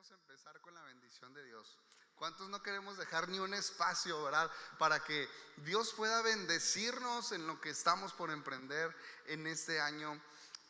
queremos empezar con la bendición de Dios. ¿Cuántos no queremos dejar ni un espacio, verdad, para que Dios pueda bendecirnos en lo que estamos por emprender en este año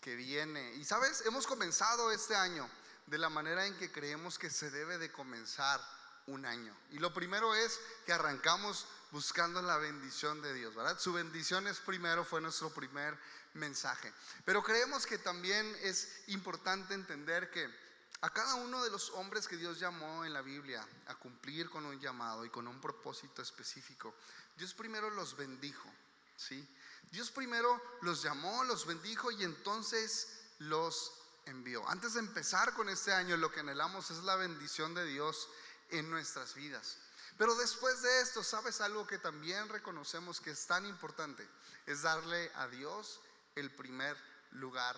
que viene? Y sabes, hemos comenzado este año de la manera en que creemos que se debe de comenzar un año. Y lo primero es que arrancamos buscando la bendición de Dios, ¿verdad? Su bendición es primero, fue nuestro primer mensaje. Pero creemos que también es importante entender que a cada uno de los hombres que Dios llamó en la Biblia a cumplir con un llamado y con un propósito específico, Dios primero los bendijo, ¿sí? Dios primero los llamó, los bendijo y entonces los envió. Antes de empezar con este año, lo que anhelamos es la bendición de Dios en nuestras vidas. Pero después de esto, ¿sabes algo que también reconocemos que es tan importante? Es darle a Dios el primer lugar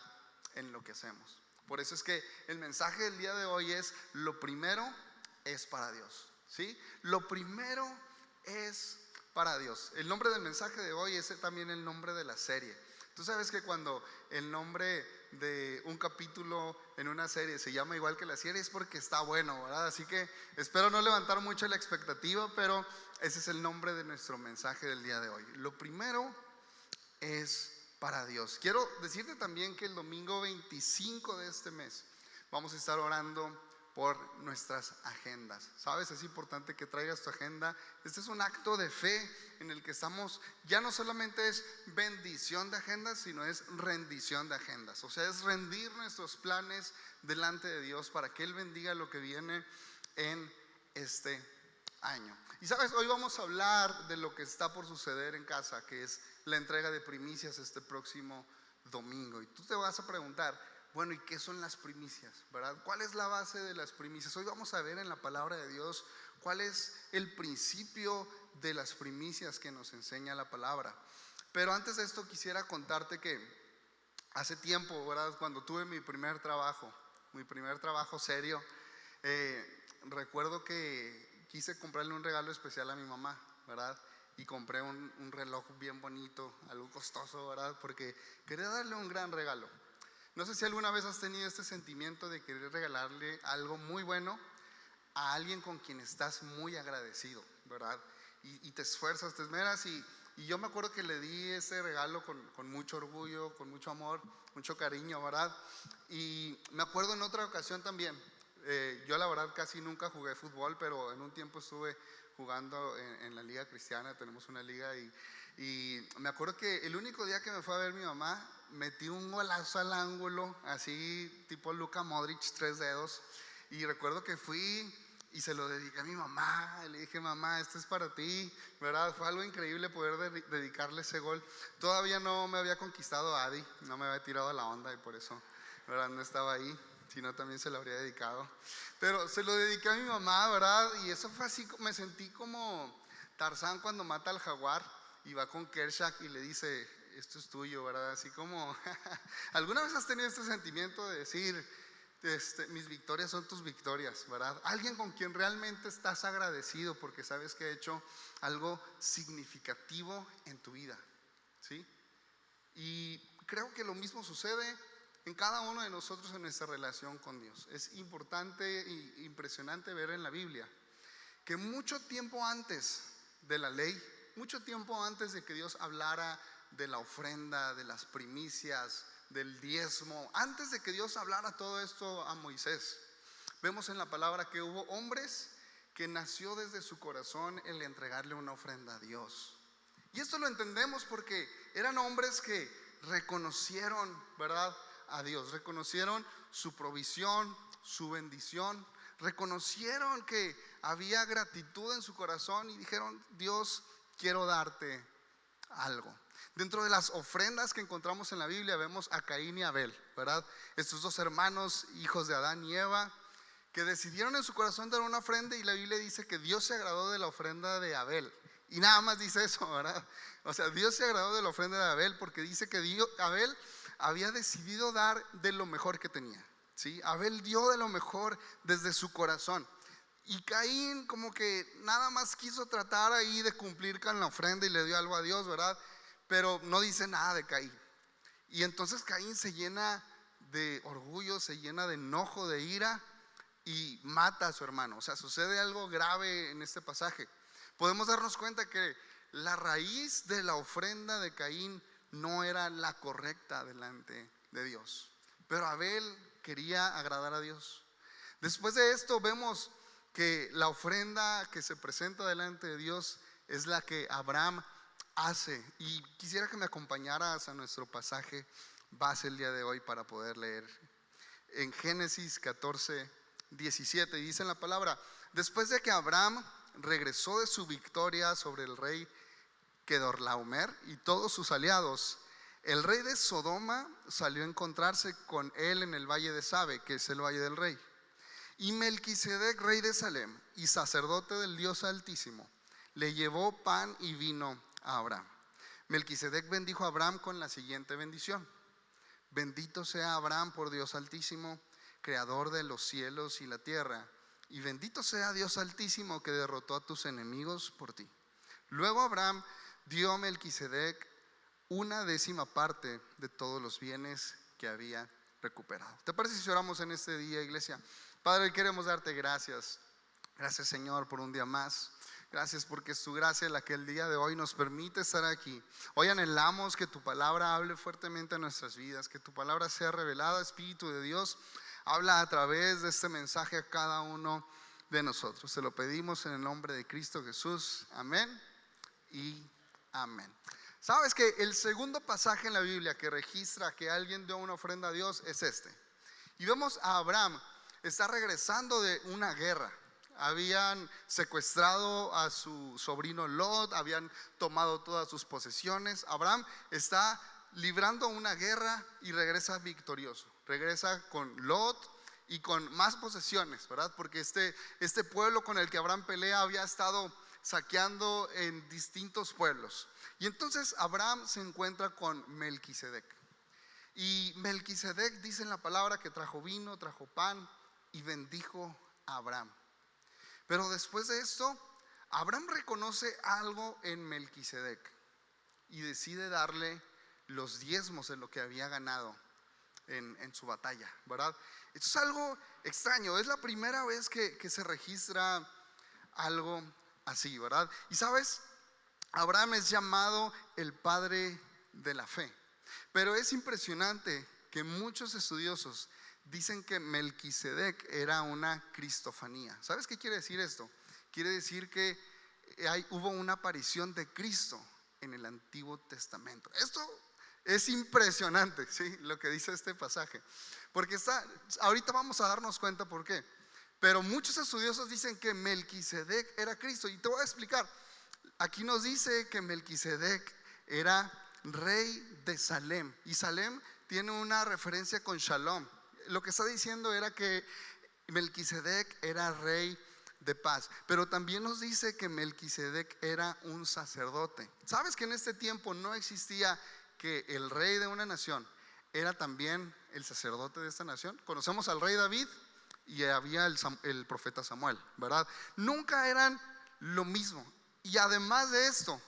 en lo que hacemos. Por eso es que el mensaje del día de hoy es: lo primero es para Dios, ¿sí? Lo primero es para Dios. El nombre del mensaje de hoy es también el nombre de la serie. Tú sabes que cuando el nombre de un capítulo en una serie se llama igual que la serie es porque está bueno, ¿verdad? Así que espero no levantar mucho la expectativa, pero ese es el nombre de nuestro mensaje del día de hoy. Lo primero es para Dios. Quiero decirte también que el domingo 25 de este mes vamos a estar orando por nuestras agendas. ¿Sabes? Es importante que traigas tu agenda. Este es un acto de fe en el que estamos, ya no solamente es bendición de agendas, sino es rendición de agendas. O sea, es rendir nuestros planes delante de Dios para que Él bendiga lo que viene en este año. Y sabes, hoy vamos a hablar de lo que está por suceder en casa, que es la entrega de primicias este próximo domingo. Y tú te vas a preguntar, bueno, ¿y qué son las primicias? ¿Verdad? ¿Cuál es la base de las primicias? Hoy vamos a ver en la palabra de Dios cuál es el principio de las primicias que nos enseña la palabra. Pero antes de esto quisiera contarte que hace tiempo, ¿verdad?, cuando tuve mi primer trabajo serio, recuerdo que quise comprarle un regalo especial a mi mamá, ¿verdad? Y compré un reloj bien bonito, algo costoso, ¿verdad? Porque quería darle un gran regalo. No sé si alguna vez has tenido este sentimiento de querer regalarle algo muy bueno a alguien con quien estás muy agradecido, ¿verdad? Y te esfuerzas, te esmeras y yo me acuerdo que le di ese regalo con mucho orgullo, con mucho amor, mucho cariño, ¿verdad? Y me acuerdo en otra ocasión también, yo la verdad casi nunca jugué fútbol, pero en un tiempo estuve jugando en la liga cristiana, tenemos una liga y me acuerdo que el único día que me fue a ver mi mamá, metí un golazo al ángulo, así tipo Luka Modric, 3 dedos, y recuerdo que fui y se lo dediqué a mi mamá, le dije: mamá, este es para ti, ¿verdad? Fue algo increíble poder dedicarle ese gol. Todavía no me había conquistado a Adi, no me había tirado a la onda y por eso, ¿verdad?, no estaba ahí, si no también se lo habría dedicado. Pero se lo dediqué a mi mamá, ¿verdad? Y eso fue así, me sentí como Tarzán cuando mata al jaguar y va con Kershak y le dice: esto es tuyo, ¿verdad? Así como ¿alguna vez has tenido este sentimiento de decir, mis victorias son tus victorias, ¿verdad? Alguien con quien realmente estás agradecido porque sabes que ha hecho algo significativo en tu vida, ¿sí? Y creo que lo mismo sucede en cada uno de nosotros en nuestra relación con Dios. Es importante e impresionante ver en la Biblia que mucho tiempo antes de la ley, mucho tiempo antes de que Dios hablara de la ofrenda, de las primicias, del diezmo, antes de que Dios hablara todo esto a Moisés, vemos en la palabra que hubo hombres que nació desde su corazón el entregarle una ofrenda a Dios. Y esto lo entendemos porque eran hombres que reconocieron, ¿verdad?, a Dios, reconocieron su provisión, su bendición, reconocieron que había gratitud en su corazón y dijeron: Dios, quiero darte algo. Dentro de las ofrendas que encontramos en la Biblia vemos a Caín y Abel, ¿verdad? Estos dos hermanos, hijos de Adán y Eva, que decidieron en su corazón dar una ofrenda, y la Biblia dice que Dios se agradó de la ofrenda de Abel. Y nada más dice eso, ¿verdad? O sea, Dios se agradó de la ofrenda de Abel porque dice que Abel había decidido dar de lo mejor que tenía, ¿sí? Abel dio de lo mejor desde su corazón. Y Caín como que nada más quiso tratar ahí de cumplir con la ofrenda y le dio algo a Dios, ¿verdad? Pero no dice nada de Caín. Y entonces Caín se llena de orgullo, se llena de enojo, de ira, y mata a su hermano. O sea, sucede algo grave en este pasaje. Podemos darnos cuenta que la raíz de la ofrenda de Caín no era la correcta delante de Dios, pero Abel quería agradar a Dios. Después de esto vemos que la ofrenda que se presenta delante de Dios es la que Abraham hace. Y quisiera que me acompañaras a nuestro pasaje base el día de hoy para poder leer en Génesis 14:17. Y dice en la palabra: después de que Abraham regresó de su victoria sobre el rey Kedorlaomer y todos sus aliados, el rey de Sodoma salió a encontrarse con él en el valle de Sabe, que es el valle del rey. Y Melquisedec, rey de Salem y sacerdote del Dios Altísimo, le llevó pan y vino a Abraham. Melquisedec bendijo a Abraham con la siguiente bendición: bendito sea Abraham por Dios Altísimo, creador de los cielos y la tierra, y bendito sea Dios Altísimo que derrotó a tus enemigos por ti. Luego Abraham dio a Melquisedec 1/10 parte de todos los bienes que había recuperado. ¿Te parece si oramos en este día, iglesia? Padre, queremos darte gracias. Gracias, Señor, por un día más. Gracias porque es tu gracia la que el día de hoy nos permite estar aquí. Hoy anhelamos que tu palabra hable fuertemente a nuestras vidas, que tu palabra sea revelada. Espíritu de Dios, habla a través de este mensaje a cada uno de nosotros. Te lo pedimos en el nombre de Cristo Jesús. Amén y amén. Sabes que el segundo pasaje en la Biblia que registra que alguien dio una ofrenda a Dios es este. Y vemos a Abraham, está regresando de una guerra. Habían secuestrado a su sobrino Lot, habían tomado todas sus posesiones. Abraham está librando una guerra y regresa victorioso. Regresa con Lot y con más posesiones, ¿verdad? Porque este pueblo con el que Abraham pelea había estado saqueando en distintos pueblos. Y entonces Abraham se encuentra con Melquisedec. Y Melquisedec dice en la palabra que trajo vino, trajo pan y bendijo a Abraham. Pero después de esto, Abraham reconoce algo en Melquisedec y decide darle los diezmos de lo que había ganado en su batalla, ¿verdad? Esto es algo extraño, es la primera vez que se registra algo así, ¿verdad? Y sabes, Abraham es llamado el padre de la fe, pero es impresionante que muchos estudiosos dicen que Melquisedec era una cristofanía. ¿Sabes qué quiere decir esto? Quiere decir que hubo una aparición de Cristo en el Antiguo Testamento. Esto es impresionante, ¿sí? Lo que dice este pasaje, porque ahorita vamos a darnos cuenta por qué. Pero muchos estudiosos dicen que Melquisedec era Cristo, y te voy a explicar. Aquí nos dice que Melquisedec era rey de Salem, y Salem tiene una referencia con Shalom. Lo que está diciendo era que Melquisedec era rey de paz, pero también nos dice que Melquisedec era un sacerdote. ¿Sabes que en este tiempo no existía que el rey de una nación era también el sacerdote de esta nación? Conocemos al rey David y había el profeta Samuel, ¿verdad? Nunca eran lo mismo. Y además de esto,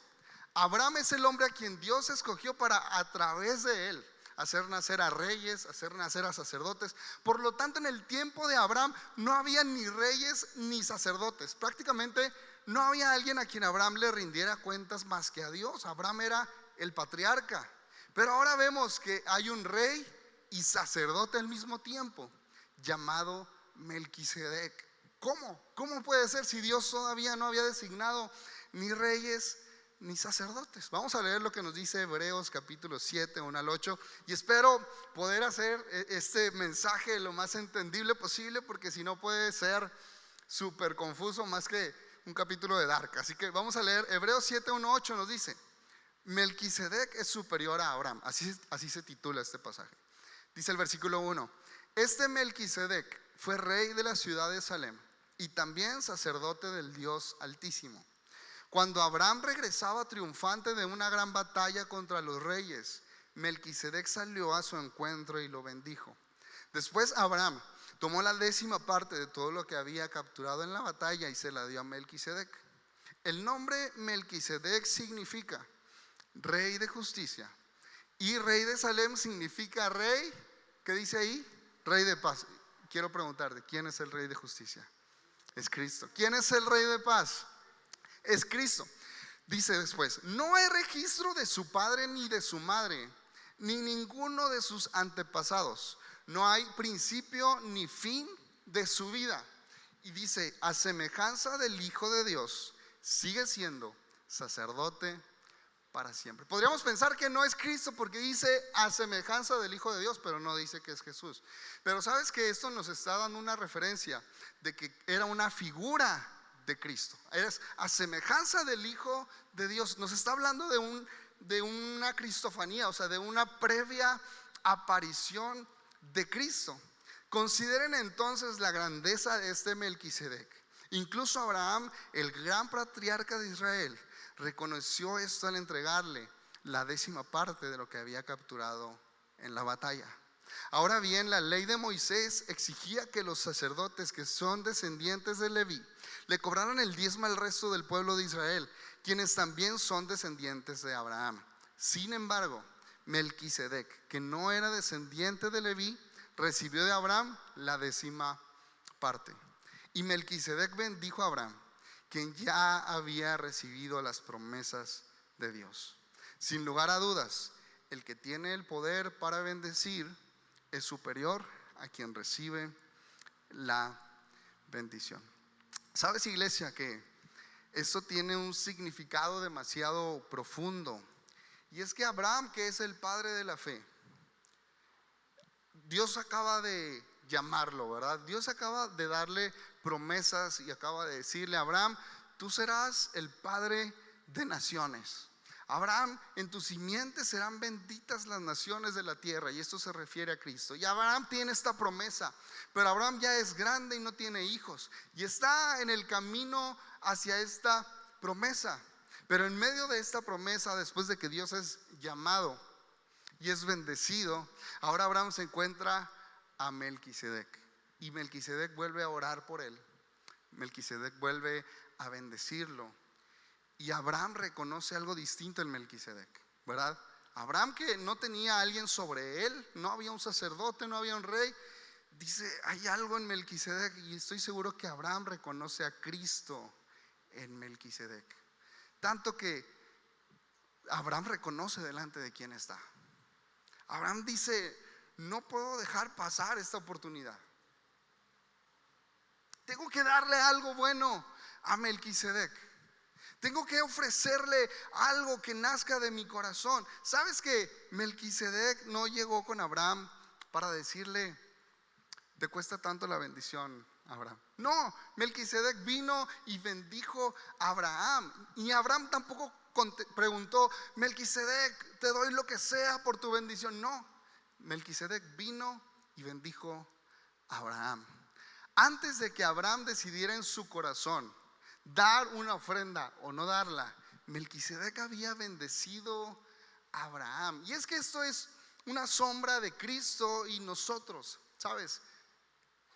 Abraham es el hombre a quien Dios escogió para, a través de él, hacer nacer a reyes, hacer nacer a sacerdotes. Por lo tanto, en el tiempo de Abraham no había ni reyes ni sacerdotes. Prácticamente no había alguien a quien Abraham le rindiera cuentas más que a Dios. Abraham era el patriarca. Pero ahora vemos que hay un rey y sacerdote al mismo tiempo, llamado Melquisedec. ¿Cómo puede ser si Dios todavía no había designado ni reyes ni sacerdotes? Vamos a leer lo que nos dice Hebreos capítulo 7, 1 al 8, y espero poder hacer este mensaje lo más entendible posible, porque si no puede ser súper confuso, más que un capítulo de Dark. Así que vamos a leer Hebreos 7, 1, 8. Nos dice: Melquisedec es superior a Abraham. Así se titula este pasaje. Dice el versículo 1: este Melquisedec fue rey de la ciudad de Salem y también sacerdote del Dios Altísimo. Cuando Abraham regresaba triunfante de una gran batalla contra los reyes, Melquisedec salió a su encuentro y lo bendijo. Después Abraham tomó la 10ª parte de todo lo que había capturado en la batalla y se la dio a Melquisedec. El nombre Melquisedec significa rey de justicia, y rey de Salem significa rey, ¿qué dice ahí? Rey de paz. quiero preguntarte, ¿quién es el Rey de justicia? Es Cristo. ¿Quién es el Rey de paz? Es Cristo. Dice después, no hay registro de su padre ni de su madre, ni ninguno de sus antepasados. No hay principio ni fin de su vida. Y dice, a semejanza del Hijo de Dios, sigue siendo sacerdote para siempre. Podríamos pensar que no es Cristo porque dice a semejanza del Hijo de Dios, pero no dice que es Jesús. Pero sabes que esto nos está dando una referencia de que era una figura de Cristo. Es a semejanza del Hijo de Dios. Nos está hablando de una cristofanía, o sea, de una previa aparición de Cristo. Consideren entonces la grandeza de este Melquisedec. Incluso Abraham, el gran patriarca de Israel, reconoció esto al entregarle la 10ª parte de lo que había capturado en la batalla. Ahora bien, la ley de Moisés exigía que los sacerdotes que son descendientes de Leví le cobraran el diezmo al resto del pueblo de Israel, quienes también son descendientes de Abraham. Sin embargo, Melquisedec, que no era descendiente de Leví, recibió de Abraham la 10ª parte. Y Melquisedec bendijo a Abraham, quien ya había recibido las promesas de Dios. Sin lugar a dudas, el que tiene el poder para bendecir es superior a quien recibe la bendición. ¿Sabes, iglesia, que esto tiene un significado demasiado profundo? Y es que Abraham, que es el padre de la fe, Dios acaba de llamarlo, ¿verdad? Dios acaba de darle promesas y acaba de decirle a Abraham, tú serás el padre de naciones. Abraham, en tu simiente serán benditas las naciones de la tierra. Y esto se refiere a Cristo. Y Abraham tiene esta promesa, pero Abraham ya es grande y no tiene hijos, y está en el camino hacia esta promesa. Pero en medio de esta promesa, después de que Dios es llamado y es bendecido, ahora Abraham se encuentra a Melquisedec, y Melquisedec vuelve a orar por él. Melquisedec vuelve a bendecirlo, y Abraham reconoce algo distinto en Melquisedec, ¿verdad? Abraham, que no tenía a alguien sobre él, no había un sacerdote, no había un rey, dice, hay algo en Melquisedec, y estoy seguro que Abraham reconoce a Cristo en Melquisedec, tanto que Abraham reconoce delante de quién está. Abraham dice, no puedo dejar pasar esta oportunidad. Tengo que darle algo bueno a Melquisedec. Tengo que ofrecerle algo que nazca de mi corazón. ¿Sabes que Melquisedec no llegó con Abraham para decirle, te cuesta tanto la bendición, Abraham? No, Melquisedec vino y bendijo a Abraham. Y Abraham tampoco preguntó, Melquisedec, te doy lo que sea por tu bendición. No, Melquisedec vino y bendijo a Abraham. Antes de que Abraham decidiera en su corazón dar una ofrenda o no darla, Melquisedec había bendecido a Abraham. Y es que esto es una sombra de Cristo y nosotros, ¿sabes?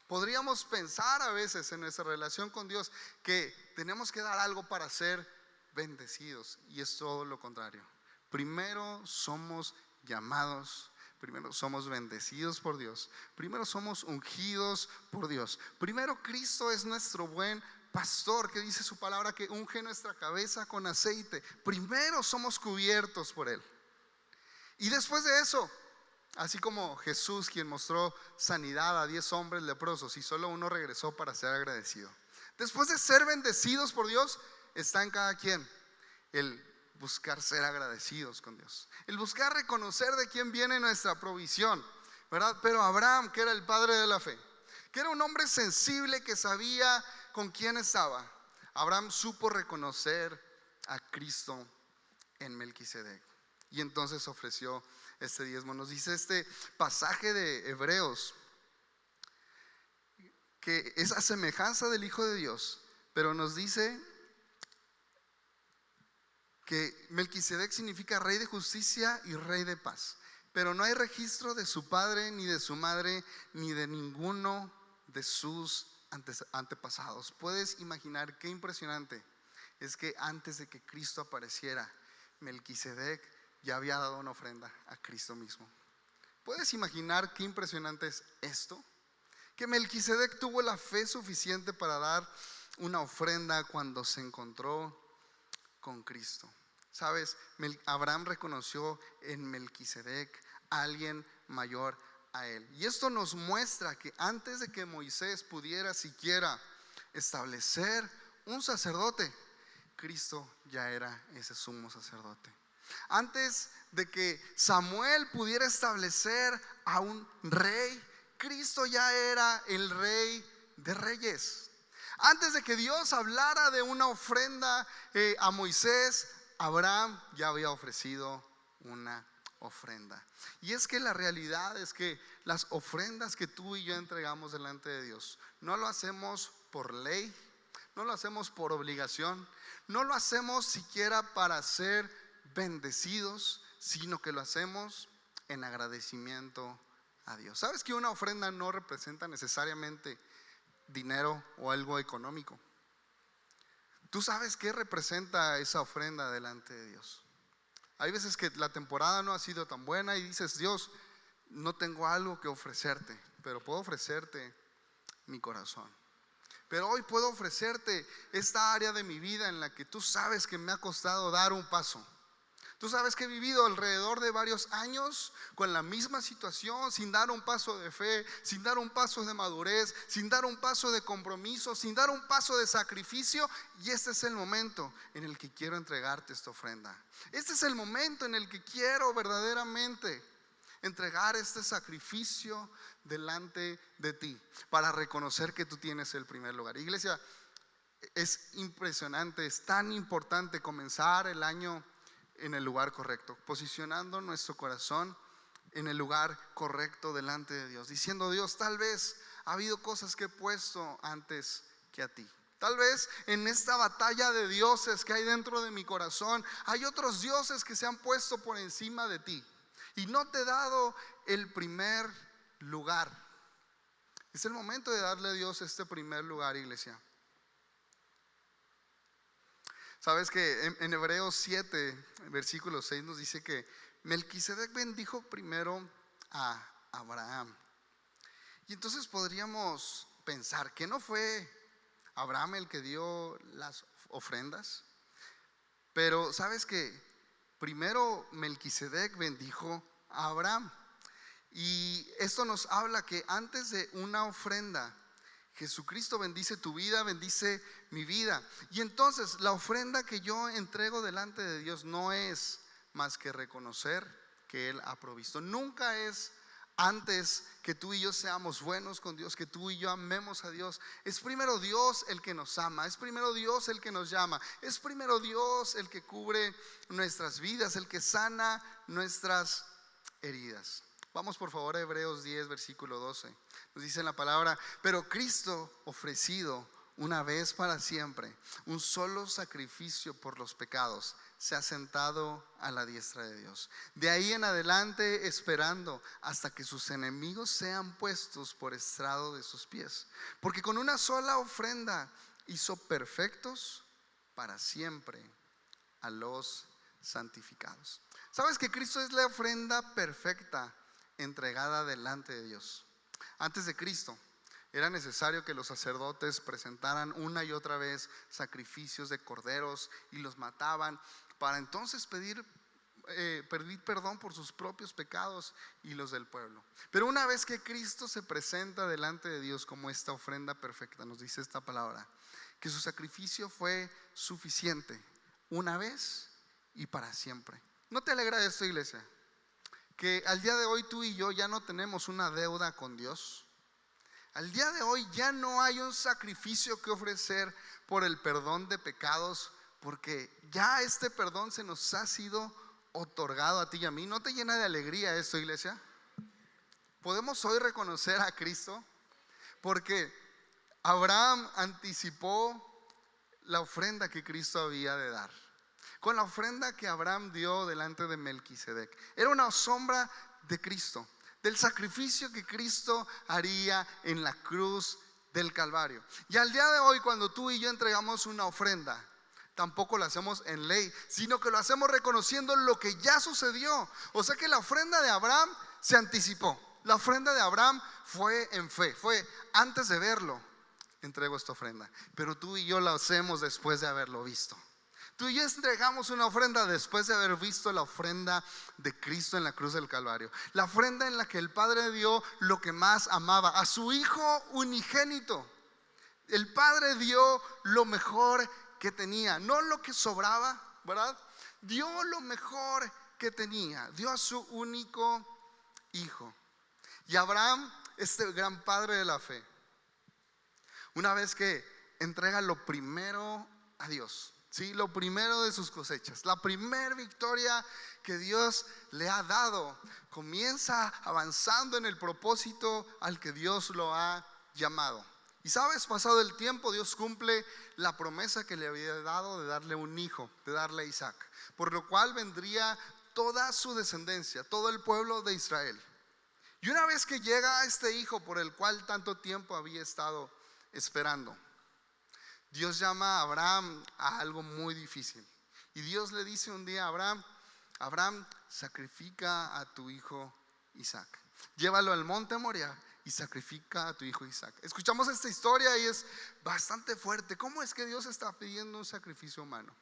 Podríamos pensar a veces en nuestra relación con Dios que tenemos que dar algo para ser bendecidos, y es todo lo contrario. Primero somos llamados, primero somos bendecidos por Dios, primero somos ungidos por Dios. Primero Cristo es nuestro buen pastor, que dice su palabra que unge nuestra cabeza con aceite. Primero somos cubiertos por Él, y después de eso, así como Jesús, quien mostró sanidad a 10 hombres leprosos y solo uno regresó para ser agradecido, después de ser bendecidos por Dios, está en cada quien el buscar ser agradecidos con Dios, el buscar reconocer de quién viene nuestra provisión, ¿verdad? Pero Abraham, que era el padre de la fe, que era un hombre sensible, que sabía con quién estaba, Abraham supo reconocer a Cristo en Melquisedec, y entonces ofreció este diezmo. Nos dice este pasaje de Hebreos que es a semejanza del Hijo de Dios, pero nos dice que Melquisedec significa rey de justicia y rey de paz, pero no hay registro de su padre, ni de su madre, ni de ninguno de sus antepasados. Puedes imaginar qué impresionante es que antes de que Cristo apareciera, Melquisedec ya había dado una ofrenda a Cristo mismo. ¿Puedes imaginar qué impresionante es esto? que Melquisedec tuvo la fe suficiente para dar una ofrenda cuando se encontró con Cristo. Sabes, Abraham reconoció en Melquisedec a alguien mayor a él. Y esto nos muestra que antes de que Moisés pudiera siquiera establecer un sacerdote, Cristo ya era ese sumo sacerdote. Antes de que Samuel pudiera establecer a un rey, Cristo ya era el rey de reyes. Antes de que Dios hablara de una ofrenda a Moisés, Abraham ya había ofrecido una ofrenda. Y es que la realidad es que las ofrendas que tú y yo entregamos delante de Dios, no lo hacemos por ley, no lo hacemos por obligación, no lo hacemos siquiera para ser bendecidos, sino que lo hacemos en agradecimiento a Dios. ¿Sabes que una ofrenda no representa necesariamente dinero o algo económico? ¿Tú sabes qué representa esa ofrenda delante de Dios? Hay veces que la temporada no ha sido tan buena y dices: Dios, no tengo algo que ofrecerte, pero puedo ofrecerte mi corazón. Pero hoy puedo ofrecerte esta área de mi vida en la que tú sabes que me ha costado dar un paso. Tú sabes que he vivido alrededor de varios años con la misma situación, sin dar un paso de fe, sin dar un paso de madurez, sin dar un paso de compromiso, sin dar un paso de sacrificio. Y este es el momento en el que quiero entregarte esta ofrenda. Este es el momento en el que quiero verdaderamente entregar este sacrificio delante de ti, para reconocer que tú tienes el primer lugar. Iglesia, es impresionante, es tan importante comenzar el año en el lugar correcto, posicionando nuestro corazón en el lugar correcto delante de Dios, diciendo: Dios, tal vez ha habido cosas que he puesto antes que a ti. Tal vez en esta batalla de dioses que hay dentro de mi corazón, hay otros dioses que se han puesto por encima de ti y no te he dado el primer lugar. Es el momento de darle a Dios este primer lugar, iglesia. Sabes que en Hebreos 7, versículo 6 nos dice que Melquisedec bendijo primero a Abraham. Y entonces podríamos pensar que no fue Abraham el que dio las ofrendas, pero sabes que primero Melquisedec bendijo a Abraham. Y esto nos habla que antes de una ofrenda, Jesucristo bendice tu vida, bendice mi vida. Y entonces la ofrenda que yo entrego delante de Dios no es más que reconocer que Él ha provisto. Nunca es antes que tú y yo seamos buenos con Dios, que tú y yo amemos a Dios. Es primero Dios el que nos ama, es primero Dios el que nos llama, es primero Dios el que cubre nuestras vidas, el que sana nuestras heridas. Vamos por favor a Hebreos 10, versículo 12. Nos dice la palabra: pero Cristo, ofrecido una vez para siempre un solo sacrificio por los pecados, se ha sentado a la diestra de Dios. De ahí en adelante, esperando hasta que sus enemigos sean puestos por estrado de sus pies. Porque con una sola ofrenda hizo perfectos para siempre a los santificados. ¿Sabes que Cristo es la ofrenda perfecta entregada delante de Dios? Antes de Cristo era necesario que los sacerdotes presentaran una y otra vez sacrificios de corderos y los mataban para entonces pedir perdón por sus propios pecados y los del pueblo. Pero una vez que Cristo se presenta delante de Dios como esta ofrenda perfecta, nos dice esta palabra, que su sacrificio fue suficiente una vez y para siempre. ¿No te alegra esto, iglesia? Que al día de hoy tú y yo ya no tenemos una deuda con Dios. Al día de hoy ya no hay un sacrificio que ofrecer por el perdón de pecados, porque ya este perdón se nos ha sido otorgado a ti y a mí. ¿No te llena de alegría esto, iglesia? Podemos hoy reconocer a Cristo porque Abraham anticipó la ofrenda que Cristo había de dar. Con la ofrenda que Abraham dio delante de Melquisedec, era una sombra de Cristo, del sacrificio que Cristo haría en la cruz del Calvario. Y al día de hoy, cuando tú y yo entregamos una ofrenda, tampoco lo hacemos en ley, sino que lo hacemos reconociendo lo que ya sucedió. O sea que la ofrenda de Abraham se anticipó. La ofrenda de Abraham fue en fe, fue antes de verlo, entrego esta ofrenda. Pero tú y yo la hacemos después de haberlo visto. Tú y yo entregamos una ofrenda después de haber visto la ofrenda de Cristo en la cruz del Calvario. La ofrenda en la que el Padre dio lo que más amaba, a su Hijo unigénito. El Padre dio lo mejor que tenía, no lo que sobraba, ¿verdad? Dio lo mejor que tenía, dio a su único Hijo. Y Abraham, este gran padre de la fe, una vez que entrega lo primero a Dios, ¿sí? Lo primero de sus cosechas, la primera victoria que Dios le ha dado, comienza avanzando en el propósito al que Dios lo ha llamado. Y sabes, pasado el tiempo, Dios cumple la promesa que le había dado de darle un hijo, de darle a Isaac, por lo cual vendría toda su descendencia, todo el pueblo de Israel. Y una vez que llega este hijo por el cual tanto tiempo había estado esperando, Dios llama a Abraham a algo muy difícil. Y Dios le dice un día a Abraham: Abraham, sacrifica a tu hijo Isaac. Llévalo al monte Moriah y sacrifica a tu hijo Isaac. Escuchamos esta historia y es bastante fuerte. ¿Cómo es que Dios está pidiendo un sacrificio humano?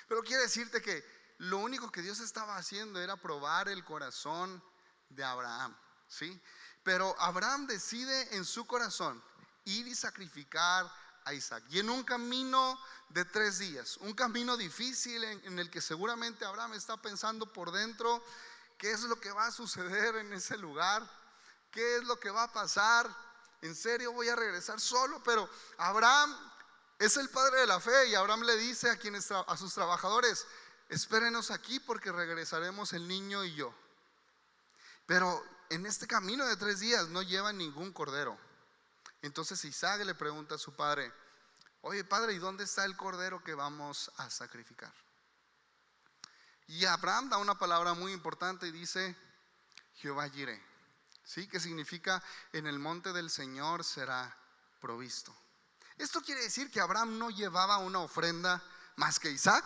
Pero quiero decirte que lo único que Dios estaba haciendo era probar el corazón de Abraham, ¿sí? Pero Abraham decide en su corazón ir y sacrificar a Isaac. Y en un camino de 3 días, un camino difícil en el que seguramente Abraham está pensando por dentro: ¿qué es lo que va a suceder en ese lugar? ¿Qué es lo que va a pasar? ¿En serio voy a regresar solo? Pero Abraham es el padre de la fe, y Abraham le dice a sus trabajadores: espérenos aquí porque regresaremos el niño y yo. Pero en este camino de 3 días no llevan ningún cordero. Entonces Isaac le pregunta a su padre: oye, padre, ¿y dónde está el cordero que vamos a sacrificar? Y Abraham da una palabra muy importante y dice: Jehová Jireh, ¿sí? Que significa: en el monte del Señor será provisto. Esto quiere decir que Abraham no llevaba una ofrenda más que Isaac,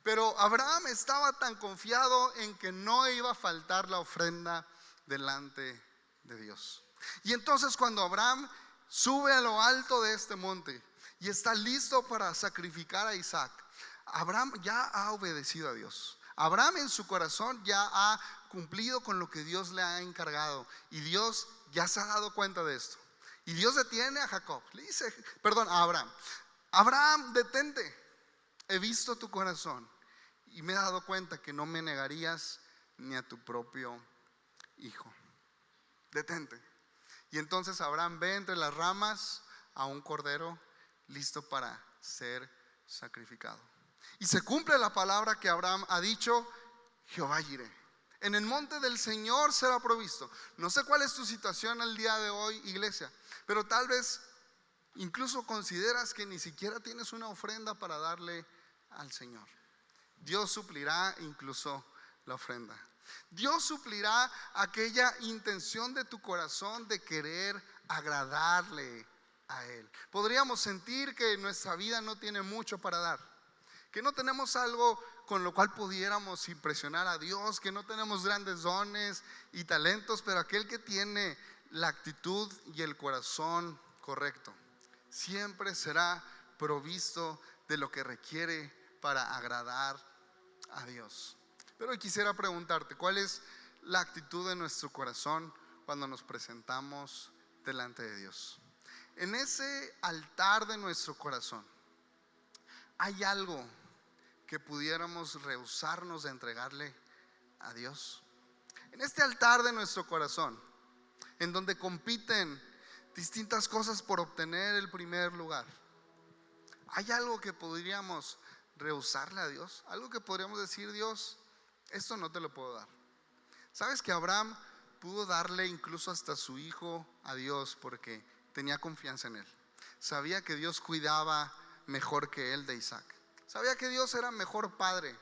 pero Abraham estaba tan confiado en que no iba a faltar la ofrenda delante de Dios. Y entonces, cuando Abraham sube a lo alto de este monte y está listo para sacrificar a Isaac, Abraham ya ha obedecido a Dios. Abraham en su corazón ya ha cumplido con lo que Dios le ha encargado, y Dios ya se ha dado cuenta de esto. Y Dios detiene a Jacob, le dice, a Abraham: Abraham, detente, he visto tu corazón y me he dado cuenta que no me negarías ni a tu propio hijo. Detente. Y entonces Abraham ve entre las ramas a un cordero listo para ser sacrificado. Y se cumple la palabra que Abraham ha dicho: Jehová Jireh, en el monte del Señor será provisto. No sé cuál es tu situación el día de hoy, iglesia, pero tal vez incluso consideras que ni siquiera tienes una ofrenda para darle al Señor. Dios suplirá incluso la ofrenda. Dios suplirá aquella intención de tu corazón de querer agradarle a Él. Podríamos sentir que nuestra vida no tiene mucho para dar, que no tenemos algo con lo cual pudiéramos impresionar a Dios, que no tenemos grandes dones y talentos, pero aquel que tiene la actitud y el corazón correcto siempre será provisto de lo que requiere para agradar a Dios. Pero hoy quisiera preguntarte: ¿cuál es la actitud de nuestro corazón cuando nos presentamos delante de Dios? En ese altar de nuestro corazón, ¿hay algo que pudiéramos rehusarnos de entregarle a Dios? En este altar de nuestro corazón, en donde compiten distintas cosas por obtener el primer lugar, ¿hay algo que podríamos rehusarle a Dios? Algo que podríamos decir: Dios, esto no te lo puedo dar. ¿Sabes que Abraham pudo darle incluso hasta su hijo a Dios porque tenía confianza en él? Sabía que Dios cuidaba mejor que él de Isaac. Sabía que Dios era mejor padre.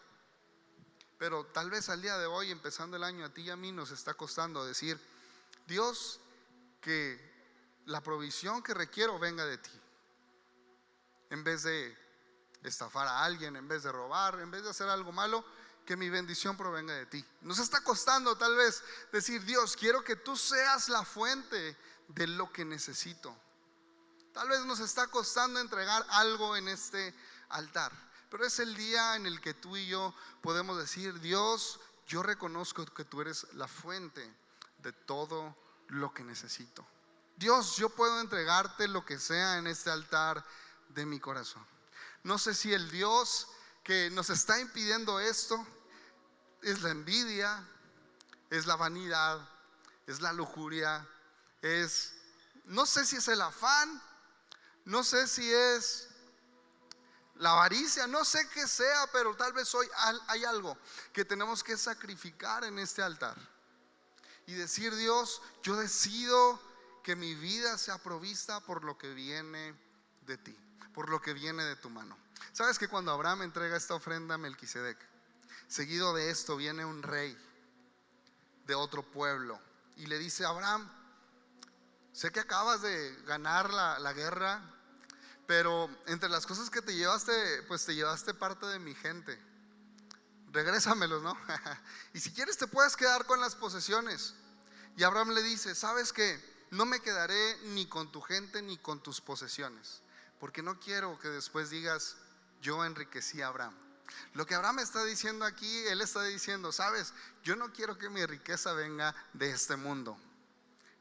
Pero tal vez al día de hoy, empezando el año, a ti y a mí nos está costando decir: Dios, que la provisión que requiero venga de ti. En vez de estafar a alguien, en vez de robar, en vez de hacer algo malo, que mi bendición provenga de ti. Nos está costando tal vez decir: Dios, quiero que tú seas la fuente de lo que necesito. Tal vez nos está costando entregar algo en este altar, pero es el día en el que tú y yo podemos decir: Dios, yo reconozco que tú eres la fuente de todo lo que necesito. Dios, yo puedo entregarte lo que sea en este altar de mi corazón. No sé si el Dios que nos está impidiendo esto es la envidia, es la vanidad, es la lujuria, no sé si es el afán, no sé si es la avaricia, no sé qué sea, pero tal vez hoy hay algo que tenemos que sacrificar en este altar y decir: Dios, yo decido que mi vida sea provista por lo que viene de ti, por lo que viene de tu mano. Sabes que cuando Abraham entrega esta ofrenda a Melquisedec, seguido de esto viene un rey de otro pueblo y le dice: Abraham, sé que acabas de ganar la guerra, pero entre las cosas que te llevaste, pues te llevaste parte de mi gente. Regrésamelos, ¿no? Y si quieres te puedes quedar con las posesiones. Y Abraham le dice: ¿sabes qué? No me quedaré ni con tu gente ni con tus posesiones, porque no quiero que después digas: yo enriquecí a Abraham. Lo que Abraham está diciendo aquí, él está diciendo: sabes, yo no quiero que mi riqueza venga de este mundo,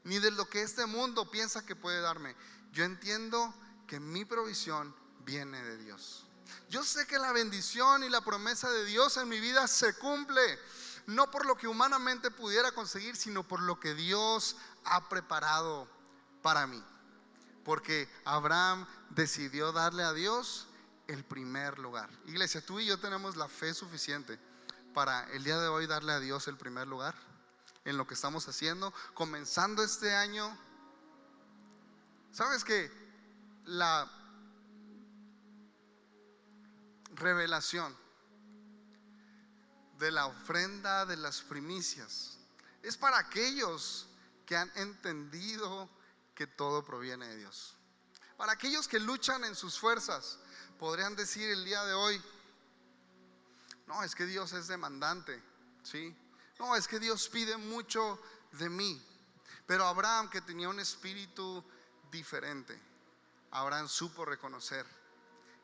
ni de lo que este mundo piensa que puede darme. Yo entiendo que mi provisión viene de Dios. Yo sé que la bendición y la promesa de Dios en mi vida se cumple, no por lo que humanamente pudiera conseguir, sino por lo que Dios ha preparado para mí. Porque Abraham decidió darle a Dios el primer lugar. Iglesia, tú y yo tenemos la fe suficiente para el día de hoy darle a Dios el primer lugar en lo que estamos haciendo, comenzando este año. ¿Sabes que la revelación de la ofrenda de las primicias es para aquellos que han entendido que todo proviene de Dios? Para aquellos que luchan en sus fuerzas, podrían decir el día de hoy: no, es que Dios es demandante, ¿sí? No, es que Dios pide mucho de mí. Pero Abraham, que tenía un espíritu diferente, Abraham supo reconocer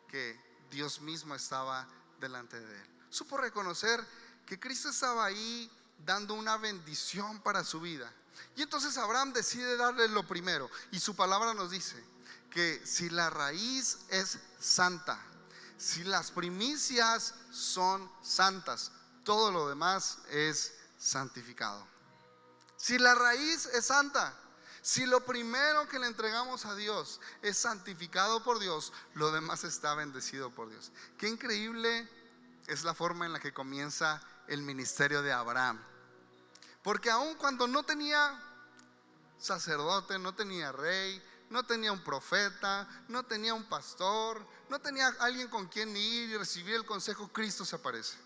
que Dios mismo estaba delante de él. Supo reconocer que Cristo estaba ahí dando una bendición para su vida. Y entonces Abraham decide darle lo primero. Y su palabra nos dice que si la raíz es santa, si las primicias son santas, todo lo demás es santificado. Si la raíz es santa, si lo primero que le entregamos a Dios es santificado por Dios, lo demás está bendecido por Dios. Qué increíble es la forma en la que comienza el ministerio de Abraham. Porque aun cuando no tenía sacerdote, no tenía rey, no tenía un profeta, no tenía un pastor, no tenía alguien con quien ir y recibir el consejo, Cristo se aparece.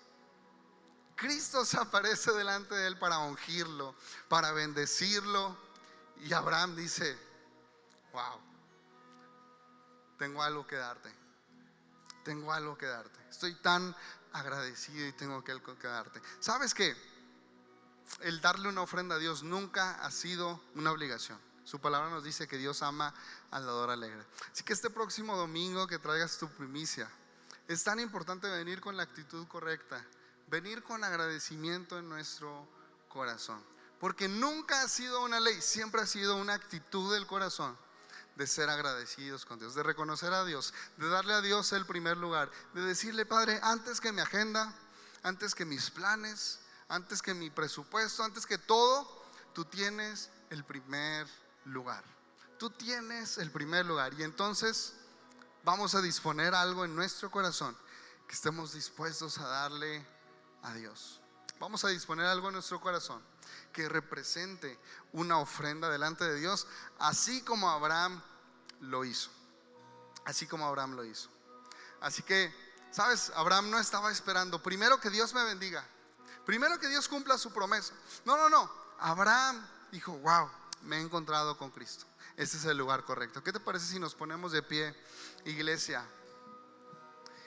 Cristo se aparece delante de él para ungirlo, para bendecirlo. Y Abraham dice: wow, tengo algo que darte. Tengo algo que darte. Estoy tan agradecido y tengo que darte. ¿Sabes qué? El darle una ofrenda a Dios nunca ha sido una obligación. Su palabra nos dice que Dios ama al dador alegre. Así que este próximo domingo que traigas tu primicia, es tan importante venir con la actitud correcta, venir con agradecimiento en nuestro corazón. Porque nunca ha sido una ley, siempre ha sido una actitud del corazón de ser agradecidos con Dios, de reconocer a Dios, de darle a Dios el primer lugar, de decirle: Padre, antes que mi agenda, antes que mis planes, antes que mi presupuesto, antes que todo, tú tienes el primer lugar. Tú tienes el primer lugar. Y entonces vamos a disponer algo en nuestro corazón que estemos dispuestos a darle a Dios. Vamos a disponer algo en nuestro corazón que represente una ofrenda delante de Dios, así como Abraham lo hizo. Así como Abraham lo hizo. Así que, ¿sabes? Abraham no estaba esperando primero que Dios me bendiga, primero que Dios cumpla su promesa. No. Abraham dijo: wow, me he encontrado con Cristo. Este es el lugar correcto. ¿Qué te parece si nos ponemos de pie, iglesia,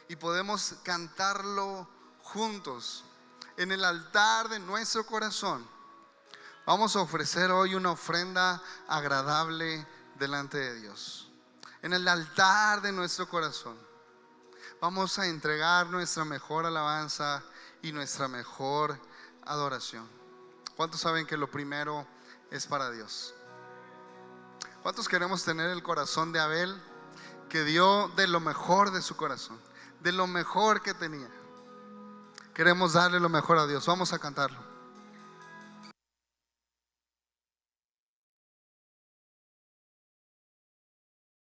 y podemos cantarlo juntos? en el altar de nuestro corazón, vamos a ofrecer hoy una ofrenda agradable delante de Dios. En el altar de nuestro corazón vamos a entregar nuestra mejor alabanza y nuestra mejor adoración. ¿Cuántos saben que lo primero es para Dios? ¿Cuántos queremos tener el corazón de Abel, que dio de lo mejor de su corazón, de lo mejor que tenía? Queremos darle lo mejor a Dios. Vamos a cantarlo.